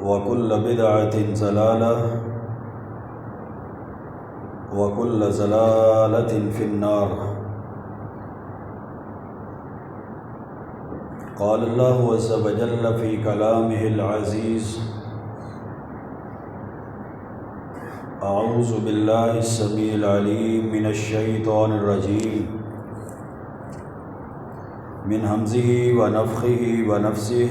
وكل بدعة ضلالة وكل ضلالة في النار. قال الله عز وجل في كلامه العزيز: أعوذ بالله السميع العليم من الشيطان الرجيم من همزه ونفخه ونفسه.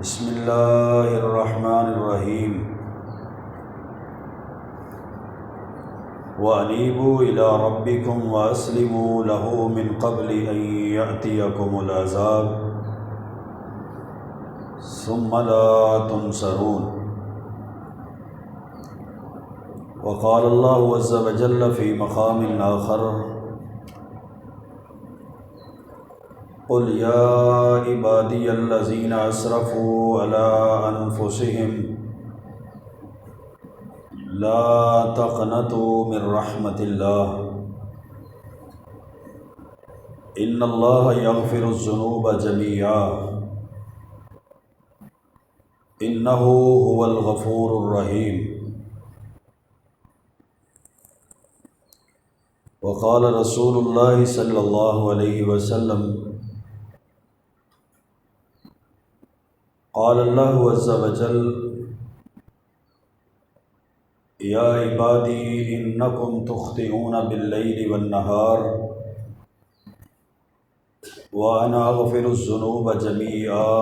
بسم الله الرحمن الرحيم. وأنيبوا إلى ربكم وأسلموا له من قبل أن يأتيكم العذاب ثم لا تنصرون. وقال الله عز وجل في مقام آخر: قل يا عبادي الذين أسرفوا على أنفسهم لا تقنطوا من رحمة الله إن الله يغفر الذنوب جميعا إنه هو الغفور الرحيم. وقال رسول الله صلى الله عليه وسلم: قال الله عز وجل: يا عبادي إنكم تخطئون بالليل والنهار وأنا أغفر الذنوب جميعا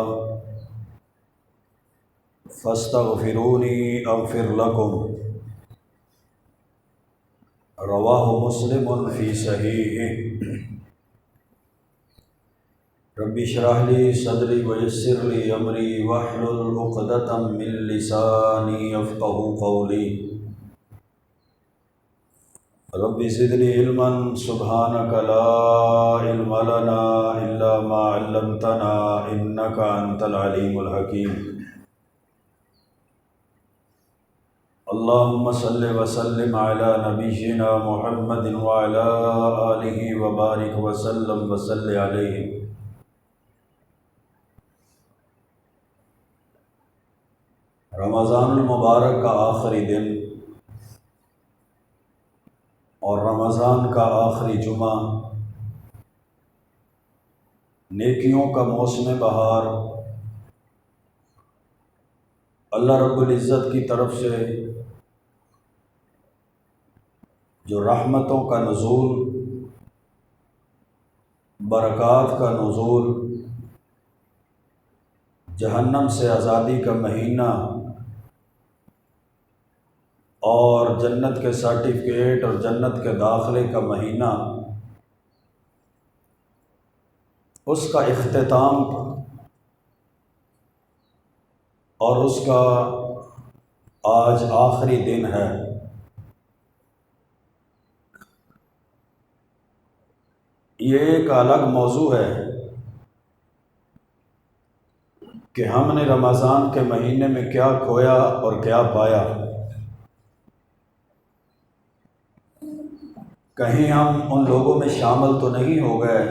فاستغفروني أغفر لكم. رواه مسلم في صحيحه. رب اشرح لي صدري ويسر لي أمري واحلل عقدة من لساني يفقهوا قولي. رب زدني علما سبحانك لا علم لنا إلا ما علمتنا إنك أنت العليم الحكيم. اللهم صل وسلم على نبينا محمد وعلى آله وبارك وسلم وصل عليه. رمضان المبارک کا آخری دن اور رمضان کا آخری جمعہ نیکیوں کا موسم بہار اللہ رب العزت کی طرف سے جو رحمتوں کا نزول، برکات کا نزول، جہنم سے آزادی کا مہینہ اور جنت کے سرٹیفکیٹ اور جنت کے داخلے کا مہینہ، اس کا اختتام اور اس کا آج آخری دن ہے۔ یہ ایک الگ موضوع ہے کہ ہم نے رمضان کے مہینے میں کیا کھویا اور کیا پایا۔ کہیں ہم ان لوگوں میں شامل تو نہیں ہو گئے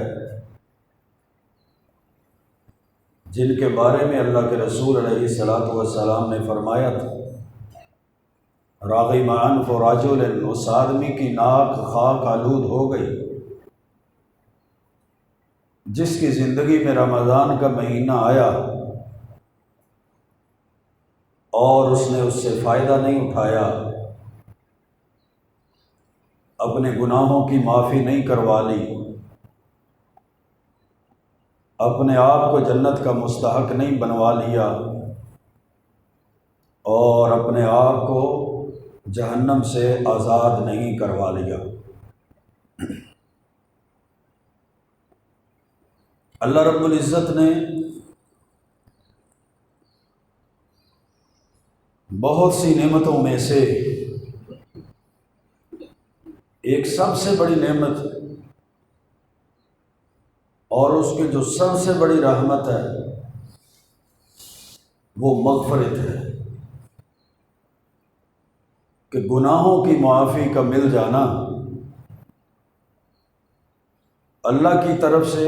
جن کے بارے میں اللہ کے رسول علیہ الصلاۃ والسلام نے فرمایا تھا: راغم انف رجل، اس آدمی کی ناک خاک آلود ہو گئی جس کی زندگی میں رمضان کا مہینہ آیا اور اس نے اس سے فائدہ نہیں اٹھایا، اپنے گناہوں کی معافی نہیں کروا لی، اپنے آپ کو جنت کا مستحق نہیں بنوا لیا اور اپنے آپ کو جہنم سے آزاد نہیں کروا لیا۔ اللہ رب العزت نے بہت سی نعمتوں میں سے ایک سب سے بڑی نعمت اور اس کی جو سب سے بڑی رحمت ہے وہ مغفرت ہے، کہ گناہوں کی معافی کا مل جانا اللہ کی طرف سے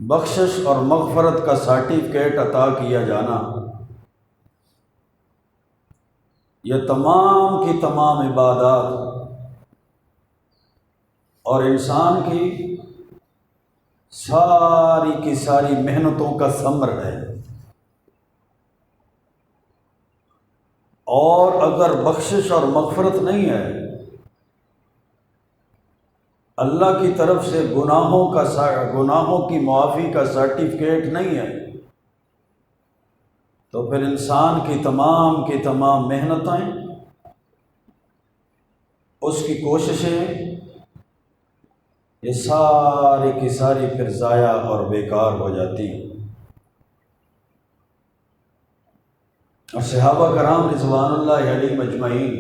بخشش اور مغفرت کا سرٹیفکیٹ عطا کیا جانا، یہ تمام کی تمام عبادات اور انسان کی ساری محنتوں کا ثمر ہے۔ اور اگر بخشش اور مغفرت نہیں ہے، اللہ کی طرف سے گناہوں کی معافی کا سرٹیفکیٹ نہیں ہے، تو پھر انسان کی تمام محنتیں، اس کی کوششیں، یہ ساری کی ساری پھر ضائع اور بیکار ہو جاتی ہیں۔ اور صحابہ کرام رضوان اللہ علیہم اجمعین،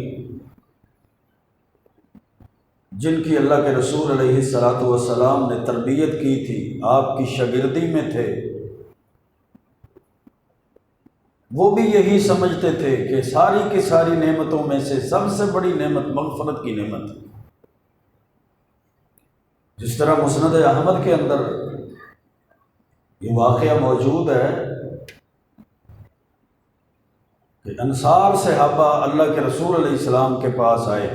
جن کی اللہ کے رسول علیہ الصلاۃ والسلام نے تربیت کی تھی، آپ کی شاگردی میں تھے، وہ بھی یہی سمجھتے تھے کہ ساری کی ساری نعمتوں میں سے سب سے بڑی نعمت مغفرت کی نعمت ہے۔ جس طرح مسند احمد کے اندر یہ واقعہ موجود ہے کہ انصار صحابہ اللہ کے رسول علیہ السلام کے پاس آئے،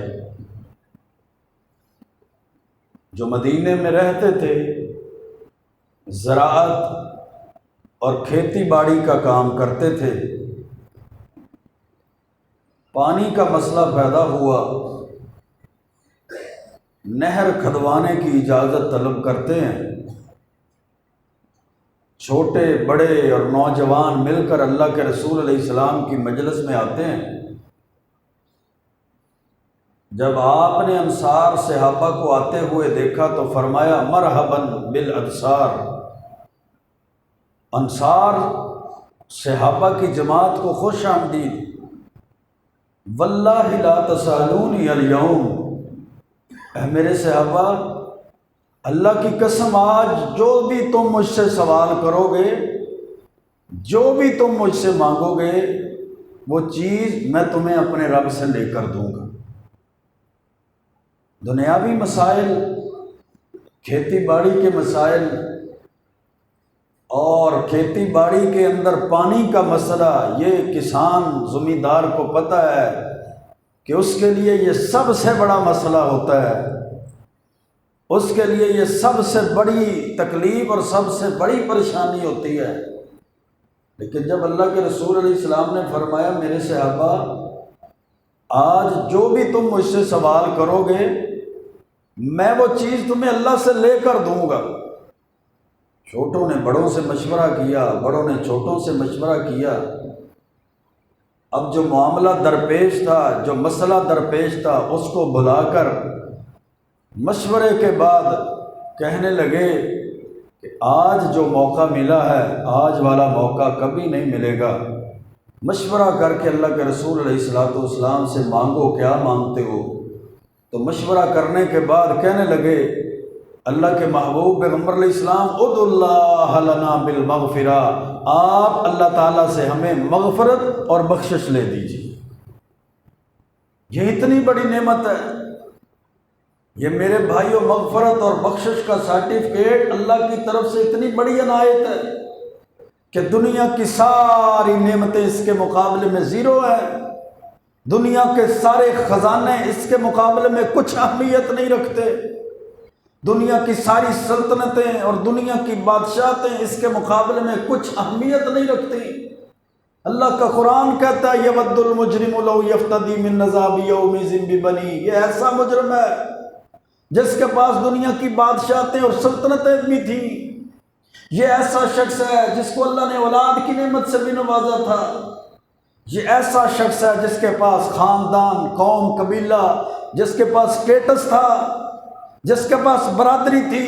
جو مدینے میں رہتے تھے، زراعت اور کھیتی باڑی کا کام کرتے تھے۔ پانی کا مسئلہ پیدا ہوا، نہر کھدوانے کی اجازت طلب کرتے ہیں۔ چھوٹے بڑے اور نوجوان مل کر اللہ کے رسول علیہ السلام کی مجلس میں آتے ہیں۔ جب آپ نے انصار صحابہ کو آتے ہوئے دیکھا تو فرمایا مرحباً بالانصار، انصار صحابہ کی جماعت کو خوش آمدید، واللہ لا تسألونی اليوم، اے میرے صحابہ، اللہ کی قسم آج جو بھی تم مجھ سے سوال کرو گے، جو بھی تم مجھ سے مانگو گے، وہ چیز میں تمہیں اپنے رب سے لے کر دوں گا۔ دنیاوی مسائل، کھیتی باڑی کے مسائل اور کھیتی باڑی کے اندر پانی کا مسئلہ، یہ کسان زمیندار کو پتہ ہے کہ اس کے لیے یہ سب سے بڑا مسئلہ ہوتا ہے، اس کے لیے یہ سب سے بڑی تکلیف اور سب سے بڑی پریشانی ہوتی ہے۔ لیکن جب اللہ کے رسول علیہ السلام نے فرمایا میرے صحابہ، آج جو بھی تم مجھ سے سوال کرو گے، میں وہ چیز تمہیں اللہ سے لے کر دوں گا۔ چھوٹوں نے بڑوں سے مشورہ کیا، بڑوں نے چھوٹوں سے مشورہ کیا۔ اب جو معاملہ درپیش تھا، جو مسئلہ درپیش تھا، اس کو بلا کر مشورے کے بعد کہنے لگے کہ آج جو موقع ملا ہے، آج والا موقع کبھی نہیں ملے گا۔ مشورہ کر کے اللہ کے رسول علیہ السلام سے مانگو، کیا مانگتے ہو؟ تو مشورہ کرنے کے بعد کہنے لگے اللہ کے محبوب پیغمبر علیہ السلام، ادعوا اللہ لنا بالمغفرہ، آپ اللہ تعالیٰ سے ہمیں مغفرت اور بخشش لے دیجیے۔ یہ اتنی بڑی نعمت ہے، یہ میرے بھائیوں، مغفرت اور بخشش کا سرٹیفکیٹ اللہ کی طرف سے اتنی بڑی عنایت ہے کہ دنیا کی ساری نعمتیں اس کے مقابلے میں زیرو ہیں، دنیا کے سارے خزانے اس کے مقابلے میں کچھ اہمیت نہیں رکھتے، دنیا کی ساری سلطنتیں اور دنیا کی بادشاہتیں اس کے مقابلے میں کچھ اہمیت نہیں رکھتی۔ اللہ کا قرآن کہتا ہے یود المجرم لو یفتدی من عذاب یومئذ ببنی، یہ ایسا مجرم ہے جس کے پاس دنیا کی بادشاہتیں اور سلطنتیں بھی تھیں، یہ ایسا شخص ہے جس کو اللہ نے اولاد کی نعمت سے بھی نوازا تھا، یہ ایسا شخص ہے جس کے پاس خاندان، قوم، قبیلہ، جس کے پاس سٹیٹس تھا، جس کے پاس برادری تھی،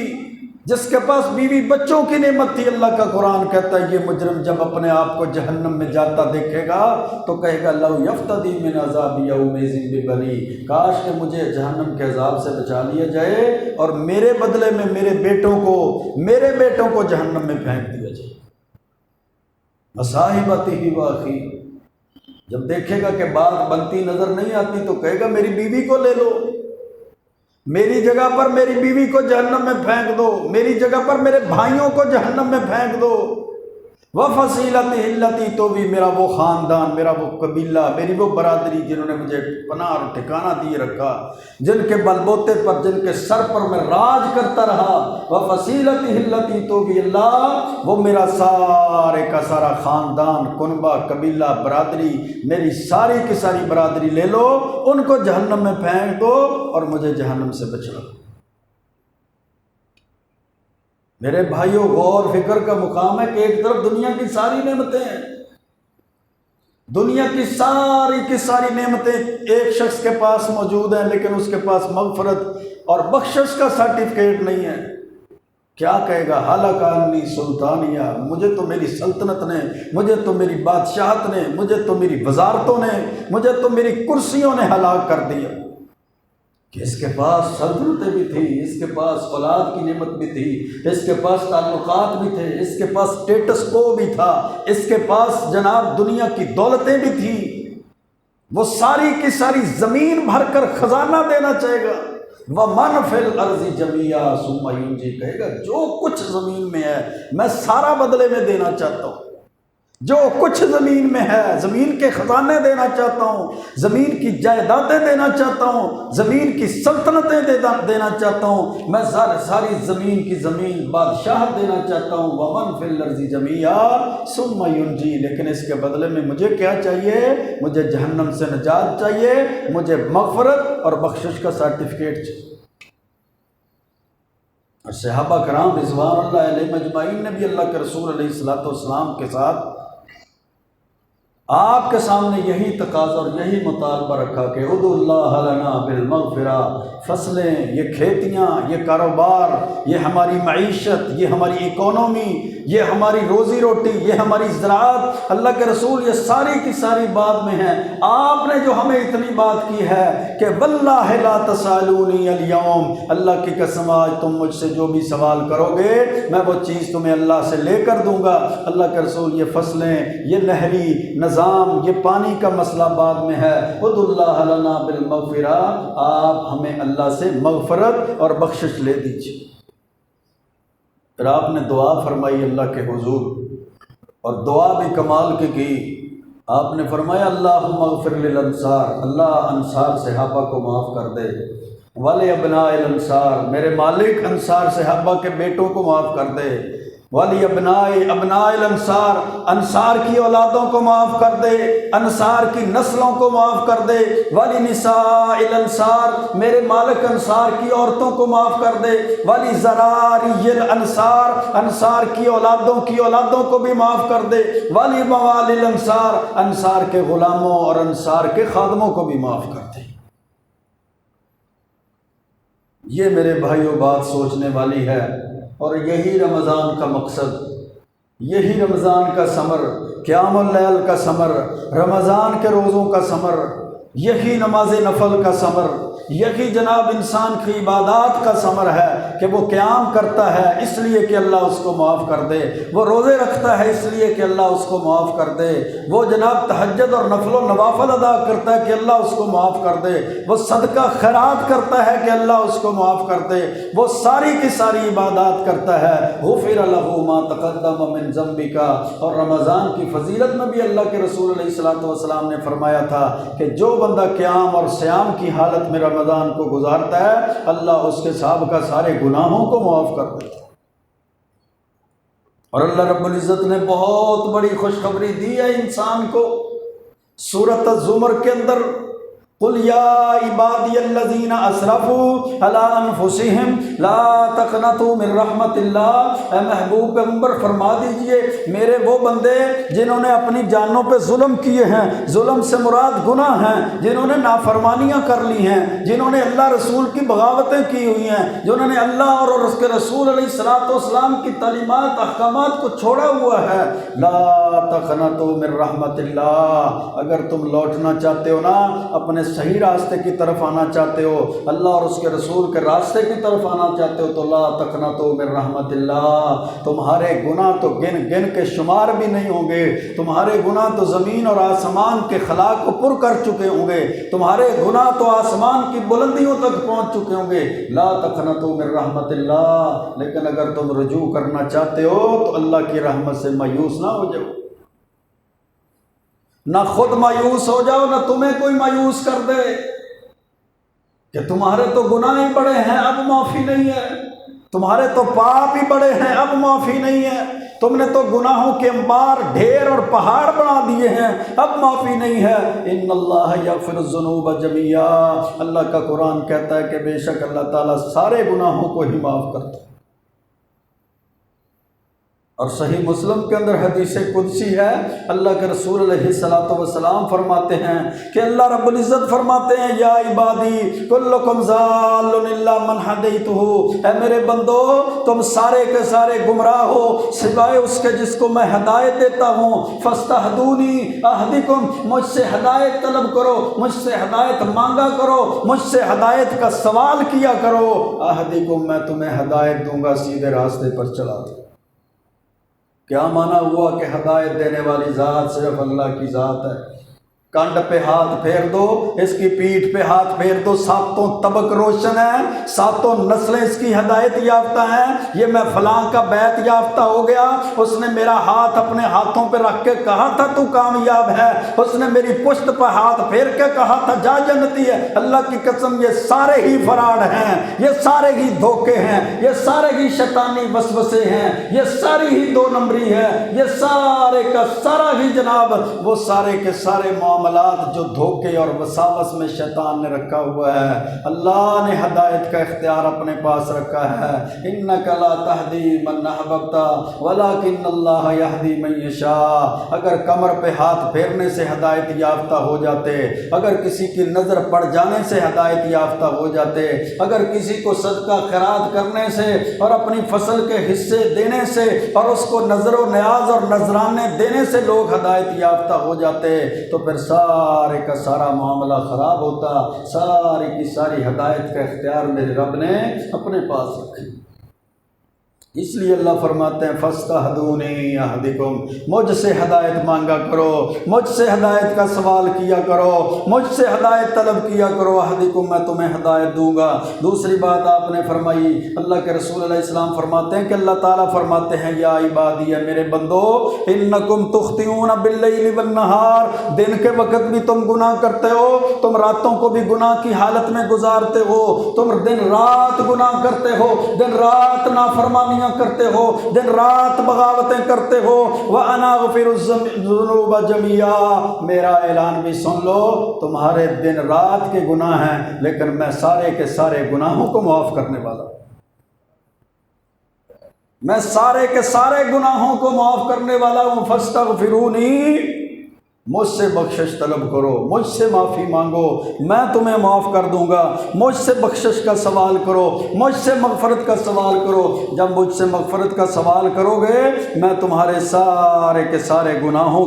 جس کے پاس بیوی بچوں کی نعمت تھی۔ اللہ کا قرآن کہتا ہے یہ مجرم جب اپنے آپ کو جہنم میں جاتا دیکھے گا تو کہے گا لو یفتدی من عذاب یومئذ ببنی، کاش کہ مجھے جہنم کے عذاب سے بچا لیا جائے اور میرے بدلے میں میرے بیٹوں کو جہنم میں پھینک دیا جائے۔ مصاحبتہ واخی، جب دیکھے گا کہ بات بنتی نظر نہیں آتی تو کہے گا میری بیوی کو لے لو، میری جگہ پر میری بیوی کو جہنم میں پھینک دو، میری جگہ پر میرے بھائیوں کو جہنم میں پھینک دو، وَفَصِيلَتِهِ الَّتِي، تو بھی میرا وہ خاندان، میرا وہ قبیلہ، میری وہ برادری جنہوں نے مجھے پناہ اور ٹھکانہ دیے رکھا، جن کے بلبوتے پر، جن کے سر پر میں راج کرتا رہا، وَفَصِيلَتِهِ الَّتِي، تو بھی اللہ وہ میرا سارے کا سارا خاندان، کنبہ، قبیلہ، برادری، میری ساری کی ساری برادری لے لو، ان کو جہنم میں پھینک دو اور مجھے جہنم سے بچاؤ۔ میرے بھائیوں، غور فکر کا مقام ہے کہ ایک طرف دنیا کی ساری نعمتیں ہیں، دنیا کی ساری نعمتیں ایک شخص کے پاس موجود ہیں، لیکن اس کے پاس مغفرت اور بخشش کا سرٹیفکیٹ نہیں ہے۔ کیا کہے گا؟ ہلاک عنی سلطانیہ، مجھے تو میری سلطنت نے، مجھے تو میری بادشاہت نے، مجھے تو میری وزارتوں نے، مجھے تو میری کرسیوں نے ہلاک کر دیا۔ کہ اس کے پاس سلطنتیں بھی تھیں، اس کے پاس اولاد کی نعمت بھی تھی، اس کے پاس تعلقات بھی تھے، اس کے پاس اسٹیٹس کو بھی تھا، اس کے پاس جناب دنیا کی دولتیں بھی تھیں، وہ ساری کی ساری زمین بھر کر خزانہ دینا چاہے گا۔ وَمَنْ فِي الْأَرْضِ جَمِيعًا ثُمَّ يُنْجِي، کہے گا جو کچھ زمین میں ہے میں سارا بدلے میں دینا چاہتا ہوں، جو کچھ زمین میں ہے، زمین کے خزانے دینا چاہتا ہوں، زمین کی جائیدادیں دینا چاہتا ہوں، زمین کی سلطنتیں دینا چاہتا ہوں، میں ساری زمین کی زمین بادشاہت دینا چاہتا ہوں۔ وَمَنْ فِي الْأَرْضِ جَمِيعًا ثُمَّ يُنْجِي، لیکن اس کے بدلے میں مجھے کیا چاہیے؟ مجھے جہنم سے نجات چاہیے، مجھے مغفرت اور بخشش کا سرٹیفکیٹ چاہیے۔ اور صحابہ کرام رضوان اللہ علیہ مجمعین نے بھی اللہ کے رسول علیہ الصلوۃ والسلام کے ساتھ آپ کے سامنے یہی تقاضا اور یہی مطالبہ رکھا کہ ادعوا اللہ لنا بالمغفرہ، فصلیں، یہ کھیتیاں، یہ کاروبار، یہ ہماری معیشت، یہ ہماری اکانومی، یہ ہماری روزی روٹی، یہ ہماری زراعت، اللہ کے رسول یہ ساری کی ساری بات میں ہے۔ آپ نے جو ہمیں اتنی بات کی ہے کہ واللہ لا تسألونی اليوم، اللہ کی قسم آج تم مجھ سے جو بھی سوال کرو گے میں وہ چیز تمہیں اللہ سے لے کر دوں گا۔ اللہ کے رسول یہ فصلیں، یہ نہری نظام، یہ پانی کا مسئلہ بعد میں ہے۔ ادعوا اللہ لنا بالمغفرہ، آپ ہمیں اللہ سے مغفرت اور بخشش لے دیجیے۔ پھر آپ نے دعا فرمائی اللہ کے حضور، اور دعا بھی کمال کی آپ نے فرمایا اللہم اغفر للانصار، اللہ انصار صحابہ کو معاف کر دے، ولی ابناء الانصار، میرے مالک انصار صحابہ کے بیٹوں کو معاف کر دے، ولی ابناء الانصار، انصار کی اولادوں کو معاف کر دے، انصار کی نسلوں کو معاف کر دے، ولی نساء الانصار، میرے مالک انصار کی عورتوں کو معاف کر دے، ولی ذراری الانصار، انصار کی اولادوں کو بھی معاف کر دے، ولی موالی الانصار، انصار کے غلاموں اور انصار کے خادموں کو بھی معاف کر دے۔ یہ میرے بھائیوں بات سوچنے والی ہے، اور یہی رمضان کا مقصد، یہی رمضان کا ثمر، قیام اللیل کا ثمر، رمضان کے روزوں کا ثمر، یہی نماز نفل کا ثمر، یہی جناب انسان کی عبادات کا ثمر ہے کہ وہ قیام کرتا ہے اس لیے کہ اللہ اس کو معاف کر دے، وہ روزے رکھتا ہے اس لیے کہ اللہ اس کو معاف کر دے، وہ جناب تہجد اور نفل و نوافل ادا کرتا ہے کہ اللہ اس کو معاف کر دے، وہ صدقہ خیرات کرتا ہے کہ اللہ اس کو معاف کر دے، وہ ساری کی ساری عبادات کرتا ہے۔ غفر لہ ما تقدم من ذنبک، اور رمضان کی فضیلت میں بھی اللہ کے رسول علیہ الصلوۃ والسلام نے فرمایا تھا کہ جو بندہ قیام اور صیام کی حالت میں رمضان کو گزارتا ہے اللہ اس کے سابقہ سارے گناہوں کو معاف کر دیتا ہے۔ اور اللہ رب العزت نے بہت بڑی خوشخبری دی ہے انسان کو سورۃ الزمر کے اندر، قل یا عبادی الذین اسرفوا علی انفسہم لا تقنطوا من رحمت اللہ، اے محبوب پیغمبر فرما دیجئے میرے وہ بندے جنہوں نے اپنی جانوں پہ ظلم کیے ہیں، ظلم سے مراد گناہ ہیں، جنہوں نے نافرمانیاں کر لی ہیں، جنہوں نے اللہ رسول کی بغاوتیں کی ہوئی ہیں، جنہوں نے اللہ اور اس کے رسول علیہ الصلوۃ والسلام کی تعلیمات احکامات کو چھوڑا ہوا ہے، لا تقنطوا من رحمت اللہ، اگر تم لوٹنا چاہتے ہو نا اپنے صحیح راستے کی طرف آنا چاہتے ہو، اللہ اور اس کے رسول کے راستے کی طرف آنا چاہتے ہو، تو لا تقنطوا من رحمت اللہ، تمہارے گناہ تو گن گن کے شمار بھی نہیں ہوں گے، تمہارے گناہ تو زمین اور آسمان کے خلا کو پر کر چکے ہوں گے، تمہارے گناہ تو آسمان کی بلندیوں تک پہنچ چکے ہوں گے، لا تقنطوا من رحمت اللہ۔ لیکن اگر تم رجوع کرنا چاہتے ہو تو اللہ کی رحمت سے مایوس نہ ہو جاؤ، نہ خود مایوس ہو جاؤ، نہ تمہیں کوئی مایوس کر دے کہ تمہارے تو گناہ ہی بڑے ہیں اب معافی نہیں ہے، تمہارے تو پاپ ہی بڑے ہیں اب معافی نہیں ہے، تم نے تو گناہوں کے انبار ڈھیر اور پہاڑ بنا دیے ہیں اب معافی نہیں ہے۔ ان اللہ یغفر الذنوب جميعا، اللہ کا قرآن کہتا ہے کہ بے شک اللہ تعالیٰ سارے گناہوں کو ہی معاف کرتا ہے۔ اور صحیح مسلم کے اندر حدیث قدسی ہے، اللہ کے رسول علیہ الصلوۃ والسلام فرماتے ہیں کہ اللہ رب العزت فرماتے ہیں یا عبادی کلکم ضال الا من ہدیتہ، اے میرے بندو تم سارے کے سارے گمراہ ہو سوائے اس کے جس کو میں ہدایت دیتا ہوں، فاستہدونی اہدکم، مجھ سے ہدایت طلب کرو، مجھ سے ہدایت مانگا کرو، مجھ سے ہدایت کا سوال کیا کرو، اہدکم، میں تمہیں ہدایت دوں گا، سیدھے راستے پر چلا دوں۔ کیا معنی ہوا کہ ہدایت دینے والی ذات صرف اللہ کی ذات ہے؟ کانڈ پہ ہاتھ پھیر دو، اس کی پیٹھ پہ ہاتھ پھیر دو، ساتوں طبق روشن ہیں، ساتوں نسلیں اس کی ہدایت یافتہ ہیں، یہ میں فلاں کا بیعت یافتہ ہو گیا، اس نے میرا ہاتھ اپنے ہاتھوں پہ رکھ کے کہا تھا تو کامیاب ہے، اس نے میری پشت پہ ہاتھ پھیر کے کہا تھا جا جنتی ہے۔ اللہ کی قسم یہ سارے ہی فراڈ ہیں، یہ سارے ہی دھوکے ہیں، یہ سارے ہی شیطانی وسوسے ہیں، یہ ساری ہی دو نمبری ہے، یہ سارے کا سارا ہی جناب وہ سارے کے سارے معاملات جو دھوکے اور وساوس میں شیطان نے رکھا ہوا ہے، اللہ نے ہدایت کا اختیار اپنے پاس رکھا ہے۔ انک لا تہدی من احببت ولکن اللہ یہدی من یشاء، اگر کمر پہ ہاتھ پھیرنے سے ہدایت یافتہ ہو جاتے، اگر کسی کی نظر پڑ جانے سے ہدایت یافتہ ہو جاتے، اگر کسی کو صدقہ خیرات کرنے سے اور اپنی فصل کے حصے دینے سے اور اس کو نظر و نیاز اور نذرانے دینے سے لوگ ہدایت یافتہ ہو جاتے، تو پھر سارے کا سارا معاملہ خراب ہوتا، ساری کی ساری ہدایت کا اختیار میرے رب نے اپنے پاس رکھی۔ اس لیے اللہ فرماتے ہیں فاستہدونی اہدکم، مجھ سے ہدایت مانگا کرو، مجھ سے ہدایت کا سوال کیا کرو، مجھ سے ہدایت طلب کیا کرو، اہدکم، میں تمہیں ہدایت دوں گا۔ دوسری بات آپ نے فرمائی، اللہ کے رسول علیہ السلام فرماتے ہیں کہ اللہ تعالیٰ فرماتے ہیں یا عبادی، میرے بندو، انکم تخطئون باللیل والنہار، دن کے وقت بھی تم گناہ کرتے ہو، تم راتوں کو بھی گناہ کی حالت میں گزارتے ہو، تم دن رات گناہ کرتے ہو، دن رات نافرمانی کرتے ہو، دن رات بغاوتیں کرتے ہو، وَأَنَا غَفِرُ الذُّنُوبَ جَمِيعًا، میرا اعلان بھی سن لو، تمہارے دن رات کے گناہ ہیں لیکن میں سارے کے سارے گناہوں کو معاف کرنے والا ہوں، میں سارے کے سارے گناہوں کو معاف کرنے والا ہوں۔ فَاسْتَغْفِرُونِي، مجھ سے بخشش طلب کرو، مجھ سے معافی مانگو، میں تمہیں معاف کر دوں گا، مجھ سے بخشش کا سوال کرو، مجھ سے مغفرت کا سوال کرو، جب مجھ سے مغفرت کا سوال کرو گے میں تمہارے سارے کے سارے گناہوں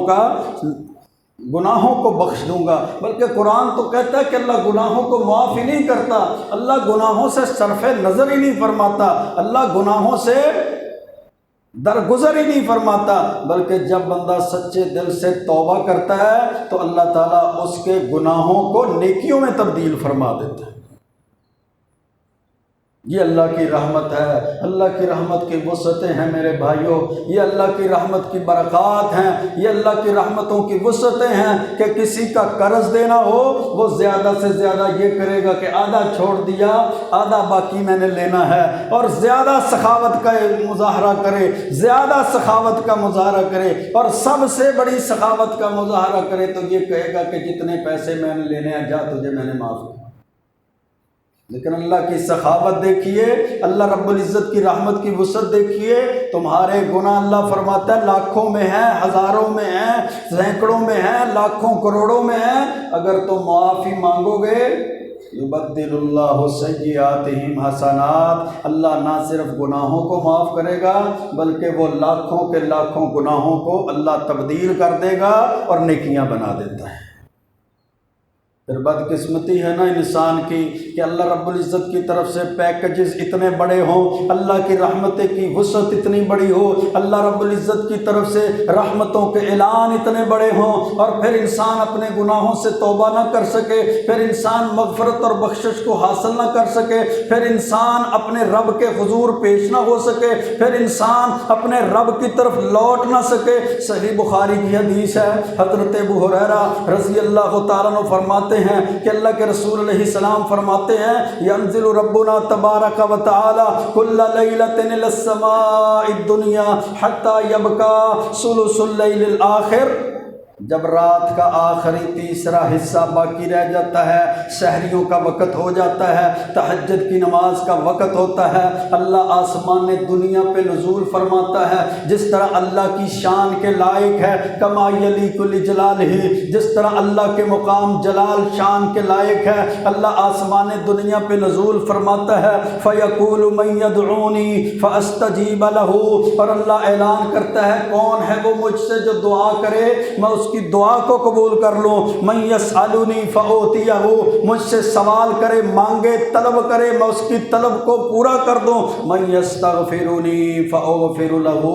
کو بخش دوں گا۔ بلکہ قرآن تو کہتا ہے کہ اللہ گناہوں کو معاف ہی نہیں کرتا، اللہ گناہوں سے صرف نظر ہی نہیں فرماتا، اللہ گناہوں سے درگزر ہی نہیں فرماتا، بلکہ جب بندہ سچے دل سے توبہ کرتا ہے تو اللہ تعالیٰ اس کے گناہوں کو نیکیوں میں تبدیل فرما دیتا ہے۔ یہ اللہ کی رحمت ہے، اللہ کی رحمت کی وسعتیں ہیں میرے بھائیوں، یہ اللہ کی رحمت کی برکات ہیں، یہ اللہ کی رحمتوں کی وسعتیں ہیں کہ کسی کا قرض دینا ہو وہ زیادہ سے زیادہ یہ کرے گا کہ آدھا چھوڑ دیا، آدھا باقی میں نے لینا ہے، اور زیادہ سخاوت کا مظاہرہ کرے، زیادہ سخاوت کا مظاہرہ کرے، اور سب سے بڑی سخاوت کا مظاہرہ کرے تو یہ کہے گا کہ جتنے پیسے میں نے لینے ہیں جا تجھے میں نے معاف کیا۔ لیکن اللہ کی سخاوت دیکھیے، اللہ رب العزت کی رحمت کی وسعت دیکھیے، تمہارے گناہ اللہ فرماتا ہے لاکھوں میں ہیں، ہزاروں میں ہیں، سینکڑوں میں ہیں، لاکھوں کروڑوں میں ہیں، اگر تم معافی مانگو گے یبدل اللہ سیئاتہم حسنات، اللہ نہ صرف گناہوں کو معاف کرے گا بلکہ وہ لاکھوں کے لاکھوں گناہوں کو اللہ تبدیل کر دے گا اور نیکیاں بنا دیتا ہے۔ پھر بدقسمتی ہے نا انسان کی کہ اللہ رب العزت کی طرف سے پیکجز اتنے بڑے ہوں، اللہ کی رحمتیں کی وسعت اتنی بڑی ہو، اللہ رب العزت کی طرف سے رحمتوں کے اعلان اتنے بڑے ہوں، اور پھر انسان اپنے گناہوں سے توبہ نہ کر سکے، پھر انسان مغفرت اور بخشش کو حاصل نہ کر سکے، پھر انسان اپنے رب کے حضور پیش نہ ہو سکے، پھر انسان اپنے رب کی طرف لوٹ نہ سکے۔ صحیح بخاری کی حدیث ہے، حضرت ابو ہریرہ رضی اللہ تعالیٰ عنہ فرماتے ہیں کہ اللہ کے رسول علیہ السلام فرماتے ہیں ينزل ربنا تبارک و تعالی كل لیلۃ الى السماء الدنیا حتى يبقى ثلث الليل الآخر، جب رات کا آخری تیسرا حصہ باقی رہ جاتا ہے، سحریوں کا وقت ہو جاتا ہے، تہجد کی نماز کا وقت ہوتا ہے، اللہ آسمان دنیا پہ نزول فرماتا ہے جس طرح اللہ کی شان کے لائق ہے، کما یلیق لجلالہ، جس طرح اللہ کے مقام جلال شان کے لائق ہے، اللہ آسمان دنیا پہ نزول فرماتا ہے فیقول من یدعونی فاستجیب لہ، اور اللہ اعلان کرتا ہے کون ہے وہ مجھ سے جو دعا کرے میں اس کی دعا کو قبول کر لوں، من یسألنی فأوتیہ، مجھ سے سوال کرے مانگے طلب کرے میں اس کی طلب کو پورا کر دوں، من یستغفرنی فأغفر لہ،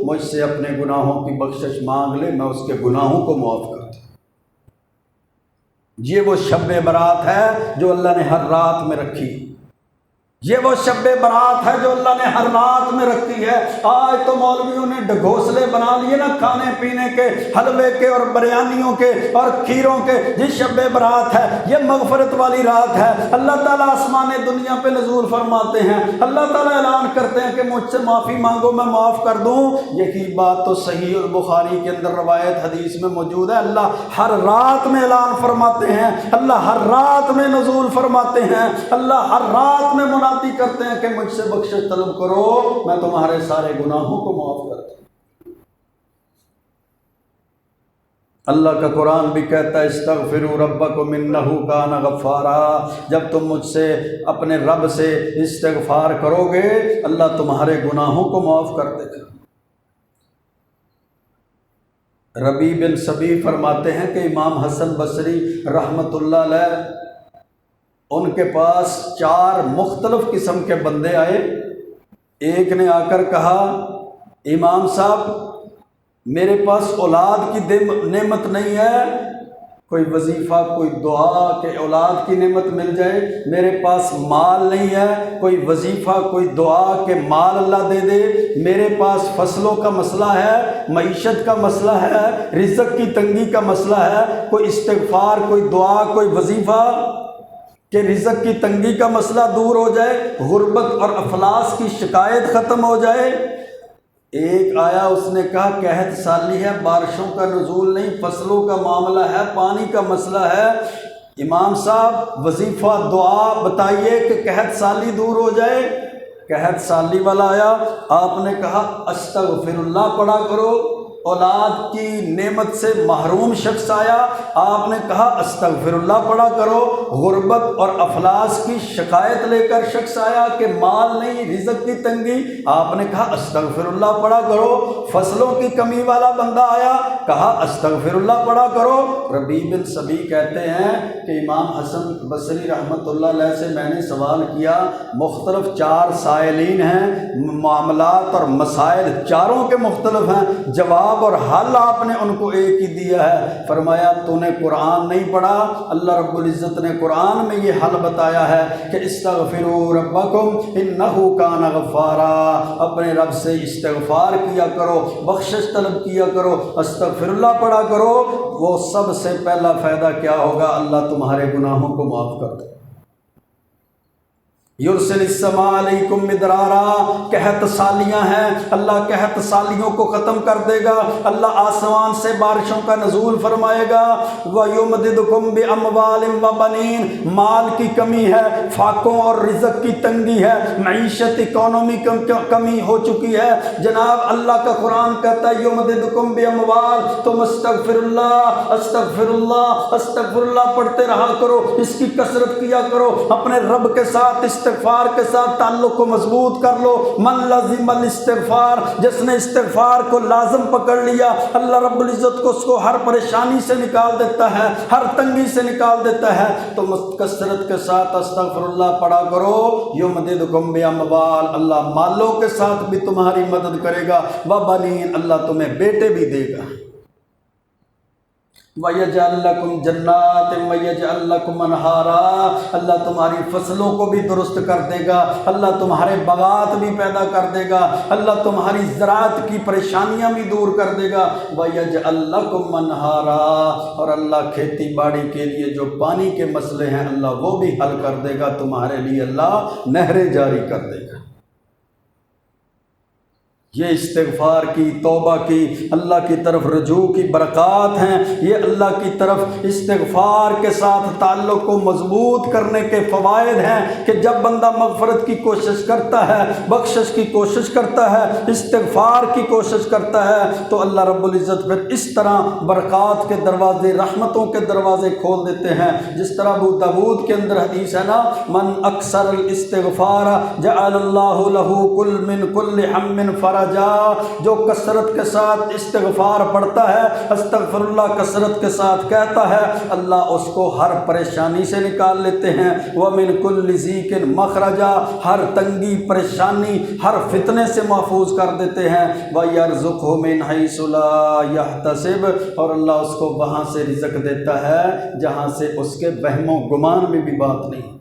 مجھ سے اپنے گناہوں کی بخشش مانگ لے میں اس کے گناہوں کو معاف کر دوں۔ یہ وہ شب برات ہے جو اللہ نے ہر رات میں رکھی، یہ وہ شب برات ہے جو اللہ نے ہر رات میں رکھی ہے۔ آج تو مولویوں نے ڈھگوسلے بنا لیے نا کھانے پینے کے، حلوے کے اور بریانیوں کے اور کھیروں کے، جی شب برات ہے، یہ مغفرت والی رات ہے، اللہ تعالیٰ آسمان دنیا پہ نزول فرماتے ہیں، اللہ تعالیٰ اعلان کرتے ہیں کہ مجھ سے معافی مانگو میں معاف کر دوں۔ یہی بات تو صحیح البخاری کے اندر روایت حدیث میں موجود ہے، اللہ ہر رات میں اعلان فرماتے ہیں، اللہ ہر رات میں نزول فرماتے ہیں، اللہ ہر رات میں منادی کرتے ہیں کہ مجھ سے بخشش طلب کرو میں تمہارے سارے گناہوں کو معاف کرتا ہوں۔ اللہ کا قرآن بھی کہتا ہے استغفروا ربکم انہ کان غفارا، جب تم مجھ سے اپنے رب سے استغفار کرو گے اللہ تمہارے گناہوں کو معاف کر دے گا۔ ربیع بن سبی فرماتے ہیں کہ امام حسن بصری رحمۃ اللہ علیہ ان کے پاس 4 مختلف قسم کے بندے آئے۔ ایک نے آ کر کہا امام صاحب میرے پاس اولاد کی نعمت نہیں ہے، کوئی وظیفہ کوئی دعا کہ اولاد کی نعمت مل جائے، میرے پاس مال نہیں ہے، کوئی وظیفہ کوئی دعا کہ مال اللہ دے دے، میرے پاس فصلوں کا مسئلہ ہے، معیشت کا مسئلہ ہے، رزق کی تنگی کا مسئلہ ہے، کوئی استغفار کوئی دعا کوئی وظیفہ کہ رزق کی تنگی کا مسئلہ دور ہو جائے، غربت اور افلاس کی شکایت ختم ہو جائے۔ ایک آیا اس نے کہا قحط سالی ہے، بارشوں کا نزول نہیں، فصلوں کا معاملہ ہے، پانی کا مسئلہ ہے، امام صاحب وظیفہ دعا بتائیے کہ قحط سالی دور ہو جائے۔ قحط سالی والا آیا، آپ نے کہا استغفر اللہ پڑھا کرو۔ اولاد کی نعمت سے محروم شخص آیا، آپ نے کہا استغفر اللہ پڑھا کرو۔ غربت اور افلاس کی شکایت لے کر شخص آیا کہ مال نہیں رزق کی تنگی، آپ نے کہا استغفر اللہ پڑھا کرو۔ فصلوں کی کمی والا بندہ آیا، کہا استغفر اللہ پڑھا کرو۔ ربیع بن سبی کہتے ہیں کہ امام حسن بصری رحمۃ اللہ علیہ سے میں نے سوال کیا، مختلف 4 سائلین ہیں، معاملات اور مسائل چاروں کے مختلف ہیں، جواب اور حل آپ نے ان کو ایک ہی دیا ہے۔ فرمایا تو نے قرآن نہیں پڑھا، اللہ رب العزت نے قرآن میں یہ حل بتایا ہے کہ استغفروا ربکم انہ کان غفارا، اپنے رب سے استغفار کیا کرو، بخشش طلب کیا کرو، استغفر اللہ پڑھا کرو۔ وہ سب سے پہلا فائدہ کیا ہوگا؟ اللہ تمہارے گناہوں کو معاف کر دے۔ یرسل السماء علیکم مدرارا، قحط سالیاں ہیں، اللہ قحط سالیوں کو ختم کر دے گا، اللہ آسمان سے بارشوں کا نزول فرمائے گا۔ وَيُمْدِدْكُمْ بِأَمْوَالٍ وَبَنِينَ، مال کی کمی ہے، فاقوں اور رزق کی تنگی ہے، معیشت اکانومی کمی ہو چکی ہے، جناب اللہ کا قرآن کہتا ہے یُمْدِدْكُمْ بِأَمْوَال، تم استغفر اللہ استغفر اللہ استغفر اللہ پڑھتے رہا کرو، اس کی کثرت کیا کرو، اپنے رب کے ساتھ استغفار کے ساتھ تعلق کو مضبوط کر لو۔ من لازم الاستغفار، جس نے استغفار کو لازم پکڑ لیا، اللہ رب العزت کو اس کو ہر پریشانی سے نکال دیتا ہے، ہر تنگی سے نکال دیتا ہے۔ تو کثرت کے ساتھ استغفر اللہ پڑھا کرو۔ یمددکم باموال، اللہ مالوں کے ساتھ بھی تمہاری مدد کرے گا، وبنین، اللہ تمہیں بیٹے بھی دے گا۔ وَيَجْعَلْ لَكُمْ جَنَّاتٍ وَيَجْعَلْ لَكُمْ أَنْهَارًا، اللہ تمہاری فصلوں کو بھی درست کر دے گا، اللہ تمہارے باغات بھی پیدا کر دے گا، اللہ تمہاری زراعت کی پریشانیاں بھی دور کر دے گا۔ وَيَجْعَلْ لَكُمْ أَنْهَارًا، اور اللہ کھیتی باڑی کے لیے جو پانی کے مسئلے ہیں اللہ وہ بھی حل کر دے گا، تمہارے لیے اللہ نہریں جاری کر دے گا۔ یہ استغفار کی، توبہ کی، اللہ کی طرف رجوع کی برکات ہیں، یہ اللہ کی طرف استغفار کے ساتھ تعلق کو مضبوط کرنے کے فوائد ہیں کہ جب بندہ مغفرت کی کوشش کرتا ہے، بخشش کی کوشش کرتا ہے، استغفار کی کوشش کرتا ہے، تو اللہ رب العزت پھر اس طرح برکات کے دروازے، رحمتوں کے دروازے کھول دیتے ہیں۔ جس طرح ابو داؤد کے اندر حدیث ہے نا، من اکثر الاستغفار جعل اللہ لہ کل من کل ہم فرجا، جو کثرت کے ساتھ استغفار پڑھتا ہے، استغفر اللہ کثرت کے ساتھ کہتا ہے، اللہ اس کو ہر پریشانی سے نکال لیتے ہیں۔ وَمِن كُلِّ ضِيقٍ مَخْرَجًا، ہر تنگی، پریشانی، ہر فتنے سے محفوظ کر دیتے ہیں۔ وَيَرْزُقْهُ مِنْ حَيْثُ لَا يَحْتَسِبُ، اور اللہ اس کو وہاں سے رزق دیتا ہے جہاں سے اس کے وہم و گمان میں بھی بات نہیں،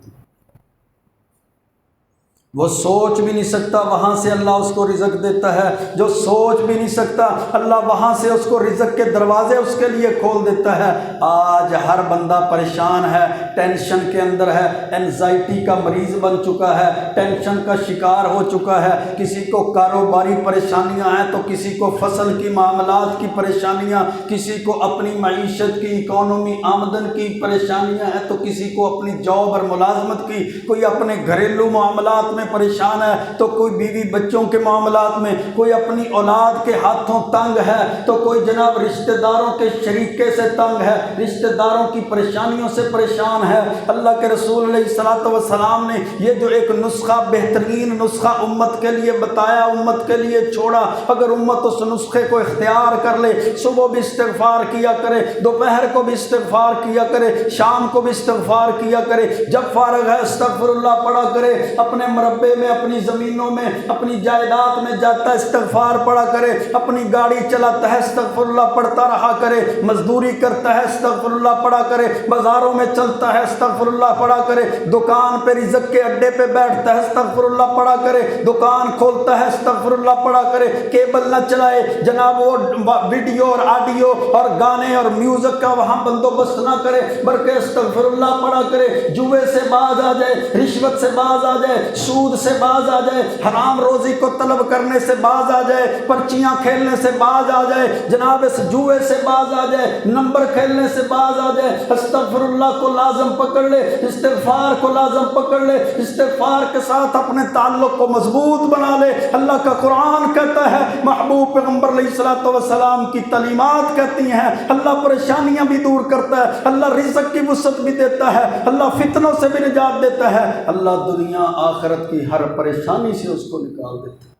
وہ سوچ بھی نہیں سکتا، وہاں سے اللہ اس کو رزق دیتا ہے۔ جو سوچ بھی نہیں سکتا، اللہ وہاں سے اس کو رزق کے دروازے اس کے لیے کھول دیتا ہے۔ آج ہر بندہ پریشان ہے، ٹینشن کے اندر ہے، انزائٹی کا مریض بن چکا ہے، ٹینشن کا شکار ہو چکا ہے۔ کسی کو کاروباری پریشانیاں ہیں تو کسی کو فصل کی معاملات کی پریشانیاں، کسی کو اپنی معیشت کی، اکانومی، آمدن کی پریشانیاں ہیں تو کسی کو اپنی جاب اور ملازمت کی، کوئی اپنے گھریلو معاملات میں پریشان ہے تو کوئی بیوی بچوں کے معاملات میں، کوئی اپنی اولاد کے ہاتھوں تنگ ہے تو کوئی جناب رشتہ داروں کے شریکے سے تنگ ہے، رشتہ داروں کی پریشانیوں سے پریشان ہے۔ اللہ کے رسول علیہ الصلوۃ والسلام نے یہ جو ایک نسخہ، بہترین نسخہ امت کے لیے بتایا، امت کے لیے چھوڑا، اگر امت اس نسخے کو اختیار کر لے، صبح بھی استغفار کیا کرے، دوپہر کو بھی استغفار کیا کرے، شام کو بھی استغفار کیا کرے، جب فارغ ہے استغفر اللہ پڑھا کرے، اپنے مربع میں، اپنی زمینوں میں، اپنی جائیداد میں جاتا ہے استغفار پڑھا کرے، اپنی گاڑی چلاتا ہے استغفر اللہ پڑھتا رہا کرے، مزدوری کرتا ہے استغفر اللہ پڑھا کرے، بازاروں میں چلتا ہے استغفر اللہ پڑھا کرے، دکان پہ رزق کے اڈے پہ بیٹھتا ہے استغفر اللہ پڑھا کرے، دکان کھولتا ہے استغفر اللہ پڑھا کرے، کیبل نہ چلائے جناب، وہ ویڈیو اور آڈیو اور گانے اور میوزک کا وہاں بندوبست نہ کرے، بلکہ استغفر اللہ پڑھا کرے، جوئے سے باز آ جائے، رشوت سے باز آ جائے، سود سے باز آ جائے، حرام روزی کو طلب کرنے سے باز آ جائے، پرچیاں کھیلنے سے باز آ جائے، جناب اس جوئے سے باز آ جائے، نمبر کھیلنے سے باز آ جائے، استغفر اللہ کو لازم پکڑ لے، استغفار کو لازم پکڑ لے، استغفار کے ساتھ اپنے تعلق کو مضبوط بنا لے۔ اللہ کا قرآن کہتا ہے، محبوب پیغمبر علیہ الصلوۃ والسلام کی تعلیمات کہتی ہیں، اللہ پریشانیاں بھی دور کرتا ہے، اللہ رزق کی وسعت بھی دیتا ہے، اللہ فتنوں سے بھی نجات دیتا ہے، اللہ دنیا آخرت کی ہر پریشانی سے اس کو نکال دیتا ہے۔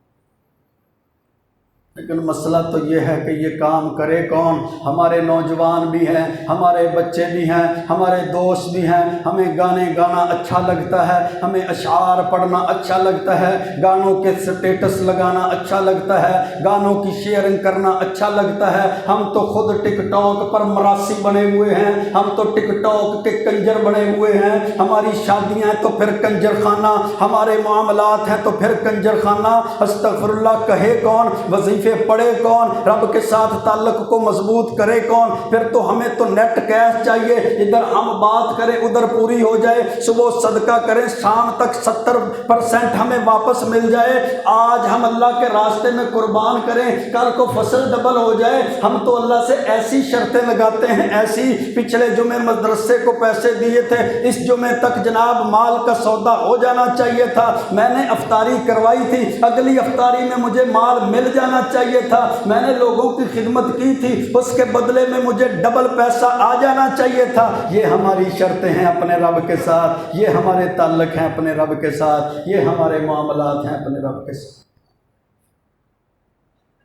لیکن مسئلہ تو یہ ہے کہ یہ کام کرے کون؟ ہمارے نوجوان بھی ہیں، ہمارے بچے بھی ہیں، ہمارے دوست بھی ہیں، ہمیں گانے گانا اچھا لگتا ہے، ہمیں اشعار پڑھنا اچھا لگتا ہے، گانوں کے سٹیٹس لگانا اچھا لگتا ہے، گانوں کی شیئرنگ کرنا اچھا لگتا ہے۔ ہم تو خود ٹک ٹاک پر مراسی بنے ہوئے ہیں، ہم تو ٹک ٹاک کے کنجر بنے ہوئے ہیں، ہماری شادیاں ہیں تو پھر کنجر خانہ، ہمارے معاملات ہیں تو پھر کنجر خانہ۔ استغفر اللہ کہے کون؟ وظیفے پڑھے کون؟ رب کے ساتھ تعلق کو مضبوط کرے کون؟ پھر تو ہمیں تو نیٹ کیش چاہیے، ادھر ہم بات کریں ادھر پوری ہو جائے، صبح صدقہ کریں شام تک 70% ہمیں واپس مل جائے، آج ہم اللہ کے راستے میں قربان کریں، کل کو فصل ڈبل ہو جائے۔ ہم تو اللہ سے ایسی شرطیں لگاتے ہیں، ایسی، پچھلے جمعے مدرسے کو پیسے دیے تھے، اس جمعے تک جناب مال کا سودا ہو جانا چاہیے تھا، میں نے افطاری کروائی تھی، اگلی افطاری میں مجھے مال مل جانا چاہیے تھا، میں نے لوگوں کی خدمت کی تھی، اس کے بدلے میں مجھے ڈبل پیسہ آ جانا چاہیے تھا۔ یہ ہماری شرطیں ہیں اپنے رب کے ساتھ، یہ ہمارے تعلق ہیں اپنے رب کے ساتھ، یہ ہمارے معاملات ہیں اپنے رب کے ساتھ۔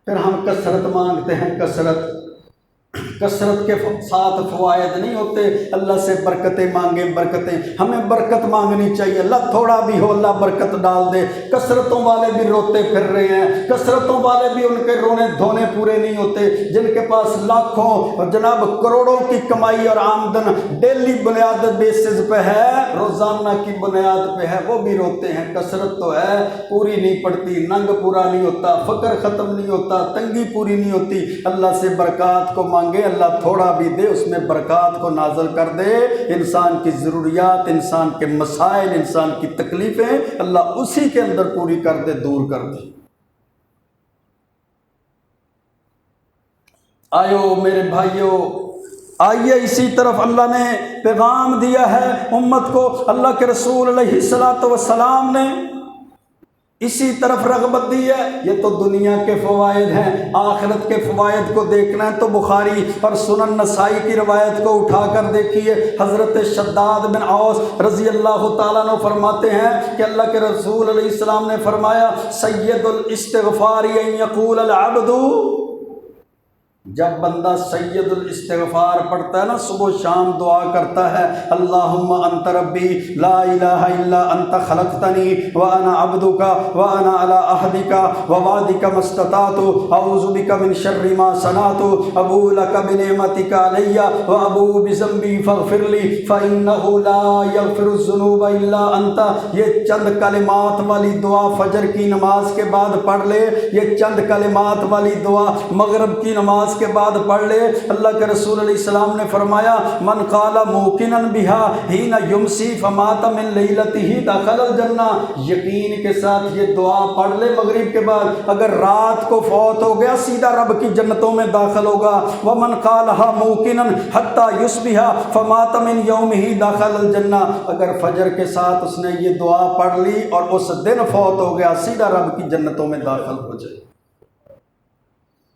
پھر ہم کثرت مانگتے ہیں، کثرت کے ساتھ فوائد نہیں ہوتے۔ اللہ سے برکتیں مانگیں، برکتیں، ہمیں برکت مانگنی چاہیے، اللہ تھوڑا بھی ہو اللہ برکت ڈال دے۔ کثرتوں والے بھی روتے پھر رہے ہیں، کثرتوں والے بھی ان کے رونے دھونے پورے نہیں ہوتے، جن کے پاس لاکھوں اور جناب کروڑوں کی کمائی اور آمدن ڈیلی بنیاد بیسز پہ ہے، روزانہ کی بنیاد پہ ہے، وہ بھی روتے ہیں۔ کثرت تو ہے، پوری نہیں پڑتی، ننگ پورا نہیں ہوتا، فقر ختم نہیں ہوتا، تنگی پوری نہیں ہوتی۔ اللہ سے برکات کو مانگے، اللہ تھوڑا بھی دے، اس میں برکات کو نازل کر دے۔ انسان کی ضروریات، انسان کے مسائل، انسان کی تکلیفیں اللہ اسی کے اندر پوری کر دے، دور کر دے۔ آئیو میرے بھائیو، آئیے اسی طرف اللہ نے پیغام دیا ہے امت کو۔ اللہ کے رسول علیہ السلام نے اسی طرف رغبت دی ہے۔ یہ تو دنیا کے فوائد ہیں، آخرت کے فوائد کو دیکھنا ہے تو بخاری اور سنن نسائی کی روایت کو اٹھا کر دیکھیے۔ حضرت شداد بن اوس رضی اللہ تعالیٰ عنہ فرماتے ہیں کہ اللہ کے رسول علیہ السلام نے فرمایا، سید الاستغفار ان یقول العبد، جب بندہ سید الاستغفار پڑھتا ہے نا، صبح و شام دعا کرتا ہے، اللہم انت ربی لا الہ الا انت خلقتنی وانا عبدک وانا علی عہدک ووعدک ما استطعت اعوذ بک من شر ما صنعت ابوء لک بنعمتک علی وابوء بذنبی فاغفر لی فانہ لا یغفر الذنوب الا انت۔ یہ چند کلمات والی دعا فجر کی نماز کے بعد پڑھ لے، یہ چند کلمات والی دعا مغرب کی نماز کے بعد پڑھ لے۔ اللہ کے رسول علیہ السلام نے فرمایا، من قال موقنا بها حين يمسي فمات من ليلته دخل الجنہ۔ یقین کے ساتھ یہ دعا پڑھ لے مغرب کے بعد، اگر رات کو فوت ہو گیا سیدھا رب کی جنتوں میں داخل ہوگا۔ ومن قالها موقنا حتى يصبح فمات من يومه دخل الجنہ۔ اگر فجر کے ساتھ اس نے یہ دعا پڑھ لی اور اس دن فوت ہو گیا، سیدھا رب کی جنتوں میں داخل ہو جائے۔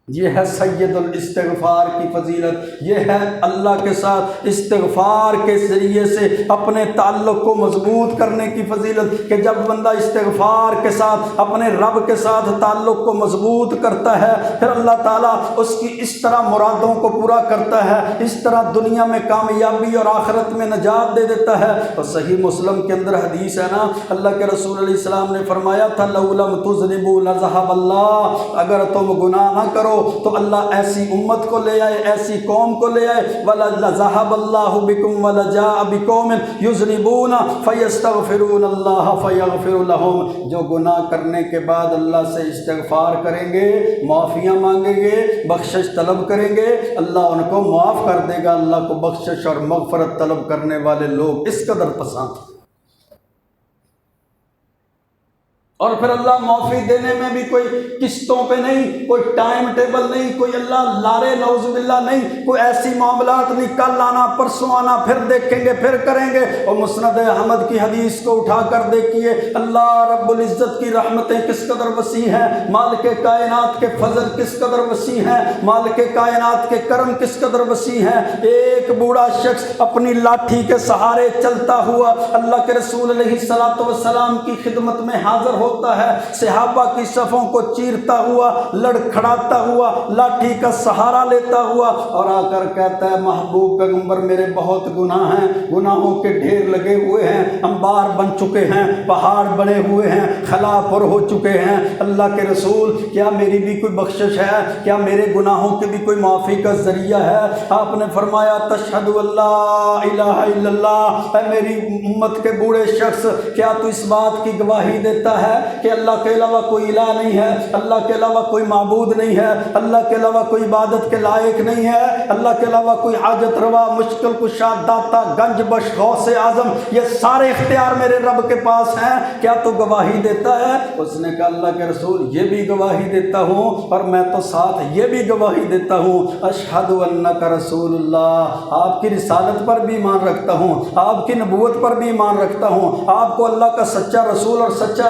یہ ہے سید الاستغفار کی فضیلت، یہ ہے اللہ کے ساتھ استغفار کے ذریعے سے اپنے تعلق کو مضبوط کرنے کی فضیلت، کہ جب بندہ استغفار کے ساتھ اپنے رب کے ساتھ تعلق کو مضبوط کرتا ہے، پھر اللہ تعالیٰ اس کی اس طرح مرادوں کو پورا کرتا ہے، اس طرح دنیا میں کامیابی اور آخرت میں نجات دے دیتا ہے۔ اور صحیح مسلم کے اندر حدیث ہے نا، اللہ کے رسول علیہ السلام نے فرمایا تھا، لَوْ لَمْ تُذْنِبُوا لَذَهَبَ اللَّهُ، اگر تم گناہ نہ کرو تو اللہ ایسی امت کو لے آئے، ایسی قوم کو لے آئے، وَلَذَهَبَ اللَّهُ بِكُمْ وَلَجَاءَ بِقَوْمٍ يُذْنِبُونَ فَيَسْتَغْفِرُونَ اللَّهَ فَيَغْفِرُ لَهُمْ۔ جو گناہ کرنے کے بعد اللہ سے استغفار کریں گے، معافیاں مانگیں گے، بخشش طلب کریں گے، اللہ ان کو معاف کر دے گا۔ اللہ کو بخشش اور مغفرت طلب کرنے والے لوگ اس قدر پسند ہیں۔ اور پھر اللہ معافی دینے میں بھی کوئی قسطوں پہ نہیں، کوئی ٹائم ٹیبل نہیں، کوئی اللہ لارے نعوذ باللہ نہیں، کوئی ایسی معاملات نہیں، کل آنا پرسوں آنا پھر دیکھیں گے پھر کریں گے۔ اور مسند احمد کی حدیث کو اٹھا کر دیکھیے، اللہ رب العزت کی رحمتیں کس قدر وسیع ہیں، مالک کائنات کے فضل کس قدر وسیع ہیں، مالک کائنات کے کرم کس قدر وسیع ہیں۔ ایک بوڑھا شخص اپنی لاٹھی کے سہارے چلتا ہوا اللہ کے رسول علیہ السلام کی خدمت میں حاضر ہوتا ہے، صحابہ کی صفوں کو چیرتا ہوا، لڑکھڑاتا ہوا، لاٹھی کا سہارا لیتا ہوا، اور آ کر کہتا ہے، محبوب پیغمبر میرے بہت گناہ ہیں، گناہوں کے ڈھیر لگے ہوئے ہیں، انبار بن چکے ہیں، پہاڑ بڑے ہوئے ہیں، خلا پر ہو چکے ہیں، اللہ کے رسول کیا میری بھی کوئی بخشش ہے، کیا میرے گناہوں کی بھی کوئی معافی کا ذریعہ ہے؟ آپ نے فرمایا، تشہد اللہ الہ الا اللہ، اے میری امت کے بوڑھے شخص، کیا تو اس بات کی گواہی دیتا ہے کہ اللہ کے علاوہ کوئی الہ نہیں ہے، اللہ کے علاوہ کوئی معبود نہیں ہے، اللہ کے علاوہ کوئی عبادت کے لائق نہیں ہے، اللہ کے علاوہ کوئی حاجت روا، مشکل کشا، داتا، گنج بخش، غوث اعظم، یہ سارے اختیار میرے رب کے پاس ہیں، کیا تو گواہی دیتا ہے؟ اس نے کہا، اللہ کے رسول یہ بھی گواہی دیتا ہوں، اور میں تو ساتھ یہ بھی گواہی دیتا ہوں، اشہد انک رسول اللہ، آپ کی رسالت پر بھی ایمان رکھتا ہوں، آپ کی نبوت پر بھی ایمان رکھتا ہوں، آپ کو اللہ کا سچا رسول اور سچا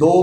2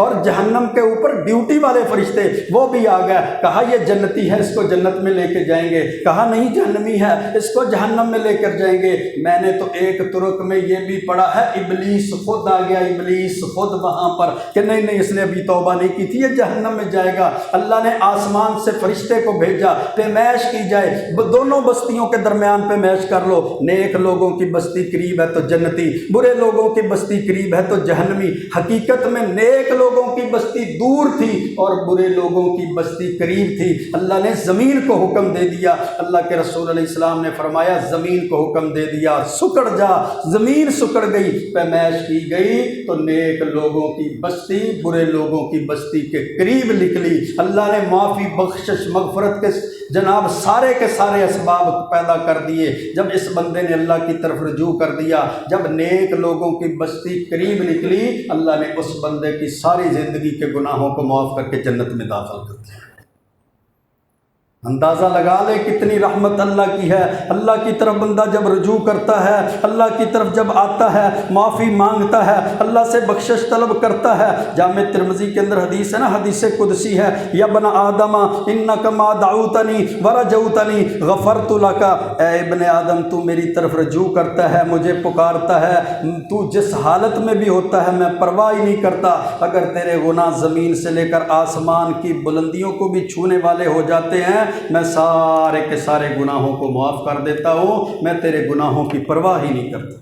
اور جہنم کے اوپر ڈیوٹی والے فرشتے وہ بھی آ گئے، کہا یہ جنتی ہے اس کو جنت میں لے کے جائیں گے، کہا نہیں جہنمی ہے اس کو جہنم میں لے کر جائیں گے۔ میں نے تو ایک ترک میں یہ بھی پڑھا ہے ابلیس خود آ گیا، ابلیس خود وہاں پر کہ نہیں اس نے ابھی توبہ نہیں کی تھی، یہ جہنم میں جائے گا۔ اللہ نے آسمان سے فرشتے کو بھیجا، پیمائش کی جائے، دونوں بستیوں کے درمیان پیمائش کر لو، نیک لوگوں کی بستی قریب ہے تو جنتی، برے لوگوں کی بستی قریب ہے تو جہنمی۔ حقیقت میں نیک لوگوں کی بستی دور تھی اور برے لوگوں کی بستی قریب تھی۔ اللہ نے زمین کو حکم دے دیا، اللہ کے رسول علیہ السلام نے فرمایا زمین کو حکم دے دیا سکڑ جا، زمین سکڑ گئی، پیمائش کی گئی تو نیک لوگوں کی بستی برے لوگوں کی بستی کے قریب نکلی۔ اللہ نے معافی بخشش مغفرت کے جناب سارے کے سارے اسباب پیدا کر دیے۔ جب اس بندے نے اللہ کی طرف رجوع کر دیا، جب نیک لوگوں کی بستی قریب نکلی، اللہ نے اس بندے کی ساری زندگی کے گناہوں کو معاف کر کے جنت میں داخل کر دیا۔ اندازہ لگا لے کتنی رحمت اللہ کی ہے۔ اللہ کی طرف بندہ جب رجوع کرتا ہے، اللہ کی طرف جب آتا ہے، معافی مانگتا ہے، اللہ سے بخشش طلب کرتا ہے۔ جامع ترمذی کے اندر حدیث ہے نا، حدیث قدسی ہے، یا ابن آدم انک ما دعوتنی ورجوتنی غفرت لک، اے ابن آدم تو میری طرف رجوع کرتا ہے، مجھے پکارتا ہے، تو جس حالت میں بھی ہوتا ہے میں پرواہ ہی نہیں کرتا۔ اگر تیرے گناہ زمین سے لے کر آسمان کی بلندیوں کو بھی چھونے والے ہو جاتے ہیں، میں سارے کے سارے گناہوں کو معاف کر دیتا ہوں، میں تیرے گناہوں کی پرواہ ہی نہیں کرتا۔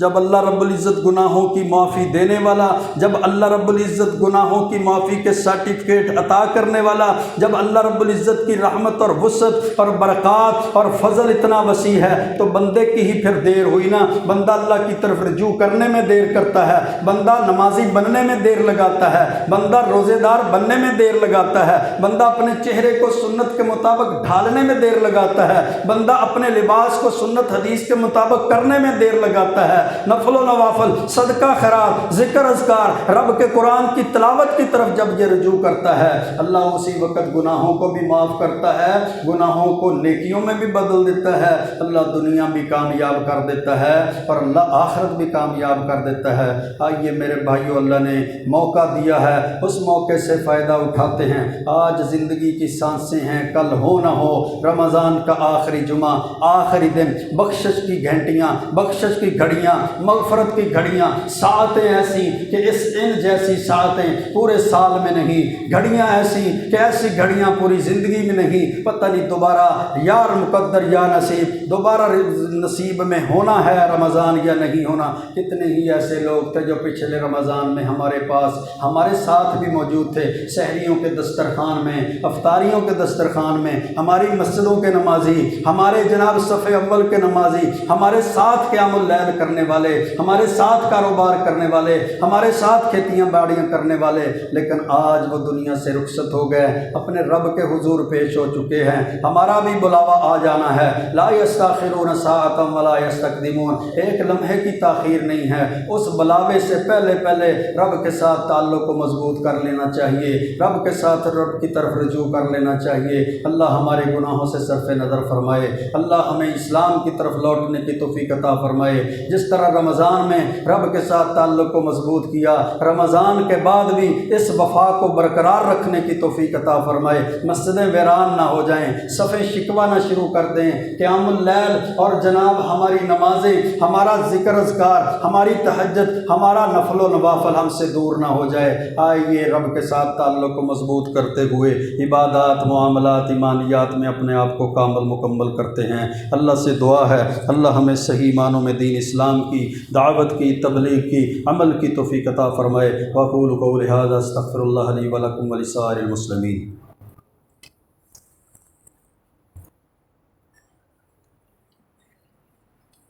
جب اللہ رب العزت گناہوں کی معافی دینے والا، جب اللہ رب العزت گناہوں کی معافی کے سرٹیفکیٹ عطا کرنے والا، جب اللہ رب العزت کی رحمت اور وسعت اور برکات اور فضل اتنا وسیع ہے تو بندے کی ہی پھر دیر ہوئی نا۔ بندہ اللہ کی طرف رجوع کرنے میں دیر کرتا ہے، بندہ نمازی بننے میں دیر لگاتا ہے، بندہ روزے دار بننے میں دیر لگاتا ہے، بندہ اپنے چہرے کو سنت کے مطابق ڈھالنے میں دیر لگاتا ہے، بندہ اپنے لباس کو سنت حدیث کے مطابق کرنے میں دیر لگاتا ہے۔ نفل و نوافل، صدقہ خیرات، ذکر اذکار، رب کے قرآن کی تلاوت کی طرف جب یہ رجوع کرتا ہے، اللہ اسی وقت گناہوں کو بھی معاف کرتا ہے، گناہوں کو نیکیوں میں بھی بدل دیتا ہے۔ اللہ دنیا بھی کامیاب کر دیتا ہے اور اللہ آخرت بھی کامیاب کر دیتا ہے۔ آئیے میرے بھائیو، اللہ نے موقع دیا ہے، اس موقع سے فائدہ اٹھاتے ہیں۔ آج زندگی کی سانسیں ہیں، کل ہو نہ ہو رمضان کا آخری جمعہ، آخری دن، بخشش کی گھنٹیاں، بخشش کی گھڑیاں، مغفرت کی گھڑیاں، ساعتیں ایسی کہ ان جیسی ساعتیں پورے سال میں نہیں، گھڑیاں ایسی کہ ایسی گھڑیاں پوری زندگی میں نہیں۔ پتہ نہیں دوبارہ یار مقدر یا نصیب، دوبارہ نصیب میں ہونا ہے رمضان یا نہیں ہونا۔ کتنے ہی ایسے لوگ تھے جو پچھلے رمضان میں ہمارے پاس ہمارے ساتھ بھی موجود تھے، سحریوں کے دسترخوان میں، افطاریوں کے دسترخوان میں، ہماری مسجدوں کے نمازی، ہمارے جناب صف اول کے نمازی، ہمارے ساتھ قیام اللیل کرنے والے، ہمارے ساتھ کاروبار کرنے والے، ہمارے ساتھ کھیتیاں باڑیاں کرنے والے، لیکن آج وہ دنیا سے رخصت ہو گئے، اپنے رب کے حضور پیش ہو چکے ہیں۔ ہمارا بھی بلاوا آ جانا ہے، لا یستاخرون ساعۃ ولا یستقدمون، ایک لمحے کی تاخیر نہیں ہے۔ اس بلاوے سے پہلے رب کے ساتھ تعلق کو مضبوط کر لینا چاہیے، رب کے ساتھ رب کی طرف رجوع کر لینا چاہیے۔ اللہ ہمارے گناہوں سے صرف نظر فرمائے، اللہ ہمیں اسلام کی طرف لوٹنے کی توفیق عطا فرمائے۔ جس طرح رمضان میں رب کے ساتھ تعلق کو مضبوط کیا، رمضان کے بعد بھی اس وفا کو برقرار رکھنے کی توفیق عطا فرمائے۔ مسجدیں ویران نہ ہو جائیں، صفیں شکوہ نہ شروع کر دیں، قیام اللیل اور جناب ہماری نمازیں، ہمارا ذکر اذکار، ہماری تہجد، ہمارا نفل و نوافل ہم سے دور نہ ہو جائے۔ آئیے رب کے ساتھ تعلق کو مضبوط کرتے ہوئے عبادات، معاملات، ایمانیات میں اپنے آپ کو کامل مکمل کرتے ہیں۔ اللہ سے دعا ہے اللہ ہمیں صحیح معنوں میں دین اسلام کی دعوت کی، تبلیغ کی، عمل کی توفیق عطا فرمائے۔ وأقول قولي هذا استغفر الله لي ولكم ولسائر المسلمين۔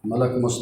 ملک مصطفیٰ